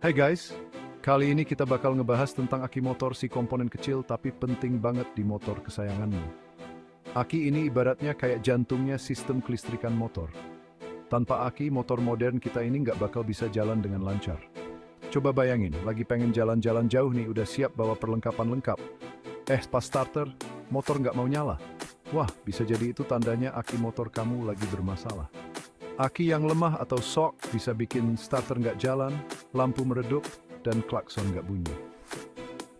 Hey guys, kali ini kita bakal ngebahas tentang aki motor, si komponen kecil tapi penting banget di motor kesayanganmu. Aki ini ibaratnya kayak jantungnya sistem kelistrikan motor. Tanpa aki, motor modern kita ini nggak bakal bisa jalan dengan lancar. Coba bayangin, lagi pengen jalan-jalan jauh nih, udah siap bawa perlengkapan lengkap. Pas starter, motor nggak mau nyala. Wah, bisa jadi itu tandanya aki motor kamu lagi bermasalah. Aki yang lemah atau shock bisa bikin starter nggak jalan, lampu meredup, dan klakson nggak bunyi.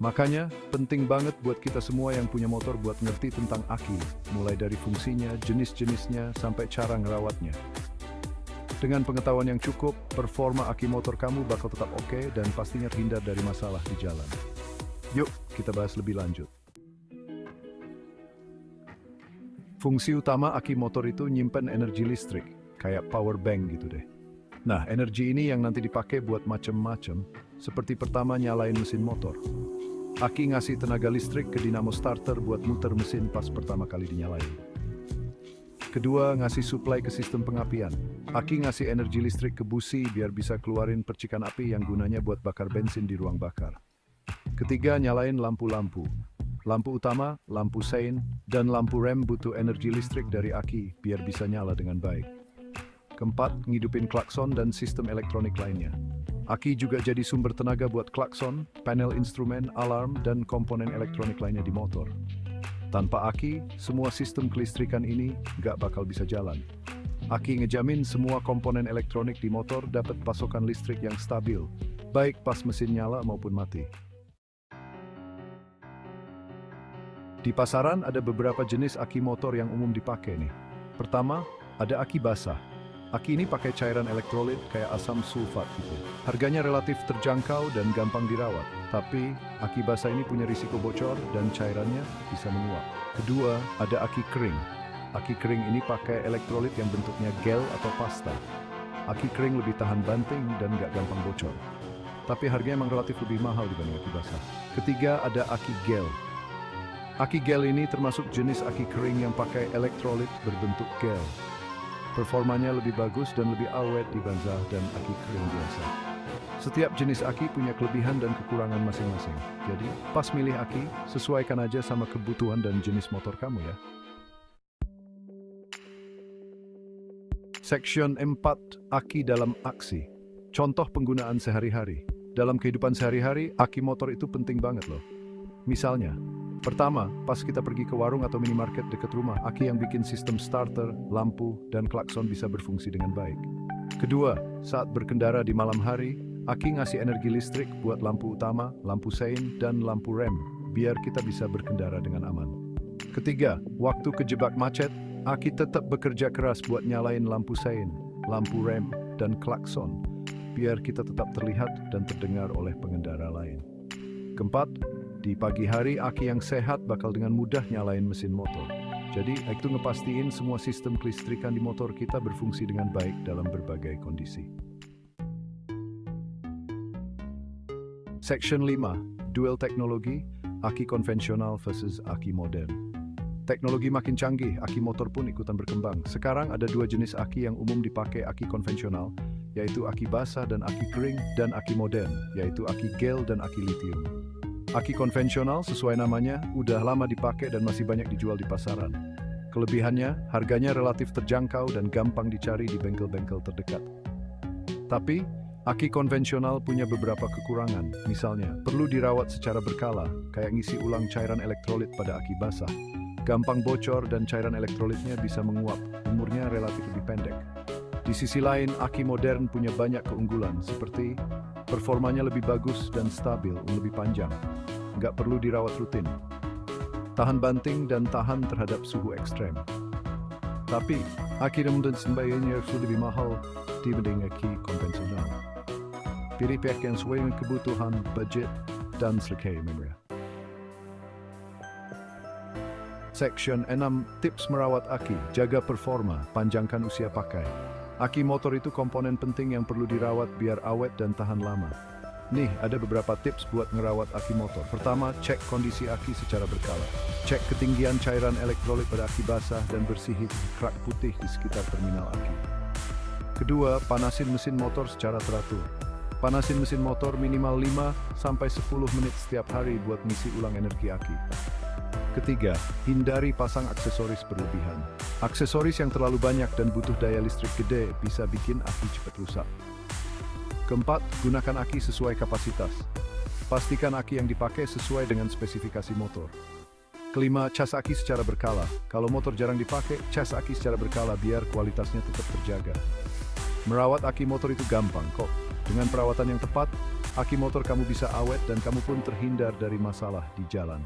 Makanya, penting banget buat kita semua yang punya motor buat ngerti tentang aki, mulai dari fungsinya, jenis-jenisnya, sampai cara ngerawatnya. Dengan pengetahuan yang cukup, performa aki motor kamu bakal tetap oke dan pastinya terhindar dari masalah di jalan. Yuk, kita bahas lebih lanjut. Fungsi utama aki motor itu nyimpen energi listrik, kayak power bank gitu deh. Nah, energi ini yang nanti dipakai buat macem-macem, seperti pertama nyalain mesin motor. Aki ngasih tenaga listrik ke dinamo starter buat muter mesin pas pertama kali dinyalain. Kedua, ngasih suplai ke sistem pengapian. Aki ngasih energi listrik ke busi biar bisa keluarin percikan api yang gunanya buat bakar bensin di ruang bakar. Ketiga, nyalain lampu-lampu. Lampu utama, lampu sein, dan lampu rem butuh energi listrik dari aki biar bisa nyala dengan baik. Keempat, ngidupin klakson dan sistem elektronik lainnya. Aki juga jadi sumber tenaga buat klakson, panel instrumen, alarm, dan komponen elektronik lainnya di motor. Tanpa aki, semua sistem kelistrikan ini nggak bakal bisa jalan. Aki ngejamin semua komponen elektronik di motor dapat pasokan listrik yang stabil, baik pas mesin nyala maupun mati. Di pasaran ada beberapa jenis aki motor yang umum dipakai nih. Pertama, ada aki basah. Aki ini pakai cairan elektrolit kayak asam sulfat gitu. Harganya relatif terjangkau dan gampang dirawat. Tapi, aki basah ini punya risiko bocor dan cairannya bisa menguap. Kedua, ada aki kering. Aki kering ini pakai elektrolit yang bentuknya gel atau pasta. Aki kering lebih tahan banting dan nggak gampang bocor. Tapi harganya emang relatif lebih mahal dibanding aki basah. Ketiga, ada aki gel. Aki gel ini termasuk jenis aki kering yang pakai elektrolit berbentuk gel. Performanya lebih bagus dan lebih awet dibanding dan aki kering biasa. Setiap jenis aki punya kelebihan dan kekurangan masing-masing. Jadi, pas milih aki, sesuaikan aja sama kebutuhan dan jenis motor kamu ya. Section 4, aki dalam aksi. Contoh penggunaan sehari-hari. Dalam kehidupan sehari-hari, aki motor itu penting banget loh. Misalnya, pertama, pas kita pergi ke warung atau minimarket dekat rumah, aki yang bikin sistem starter, lampu, dan klakson bisa berfungsi dengan baik. Kedua, saat berkendara di malam hari, aki ngasih energi listrik buat lampu utama, lampu sein, dan lampu rem, biar kita bisa berkendara dengan aman. Ketiga, waktu kejebak macet, aki tetap bekerja keras buat nyalain lampu sein, lampu rem, dan klakson, biar kita tetap terlihat dan terdengar oleh pengendara lain. Keempat, di pagi hari, aki yang sehat bakal dengan mudah nyalain mesin motor. Jadi, itu ngepastiin semua sistem kelistrikan di motor kita berfungsi dengan baik dalam berbagai kondisi. Section 5, dual teknologi, aki konvensional versus aki modern. Teknologi makin canggih, aki motor pun ikutan berkembang. Sekarang ada dua jenis aki yang umum dipakai aki konvensional, yaitu aki basah dan aki kering, dan aki modern, yaitu aki gel dan aki lithium. Aki konvensional sesuai namanya, udah lama dipakai dan masih banyak dijual di pasaran. Kelebihannya, harganya relatif terjangkau dan gampang dicari di bengkel-bengkel terdekat. Tapi, aki konvensional punya beberapa kekurangan. Misalnya, perlu dirawat secara berkala, kayak ngisi ulang cairan elektrolit pada aki basah. Gampang bocor dan cairan elektrolitnya bisa menguap, umurnya relatif lebih pendek. Di sisi lain, aki modern punya banyak keunggulan, seperti performanya lebih bagus dan stabil, lebih panjang. Nggak perlu dirawat rutin. Tahan banting dan tahan terhadap suhu ekstrem. Tapi, aki dan sembayanya lebih mahal dibanding aki konvensional. Pilih pihak yang sesuai dengan kebutuhan, budget, dan selesai memori. Section 6, tips merawat aki, jaga performa, panjangkan usia pakai. Aki motor itu komponen penting yang perlu dirawat biar awet dan tahan lama. Nih, ada beberapa tips buat ngerawat aki motor. Pertama, cek kondisi aki secara berkala. Cek ketinggian cairan elektrolit pada aki basah dan bersihin kerak putih di sekitar terminal aki. Kedua, panasin mesin motor secara teratur. Panasin mesin motor minimal 5-10 menit setiap hari buat ngisi ulang energi aki. Ketiga, hindari pasang aksesoris berlebihan. Aksesoris yang terlalu banyak dan butuh daya listrik gede bisa bikin aki cepat rusak. Keempat, gunakan aki sesuai kapasitas. Pastikan aki yang dipakai sesuai dengan spesifikasi motor. Kelima, cas aki secara berkala. Kalau motor jarang dipakai, cas aki secara berkala biar kualitasnya tetap terjaga. Merawat aki motor itu gampang kok. Dengan perawatan yang tepat, aki motor kamu bisa awet dan kamu pun terhindar dari masalah di jalan.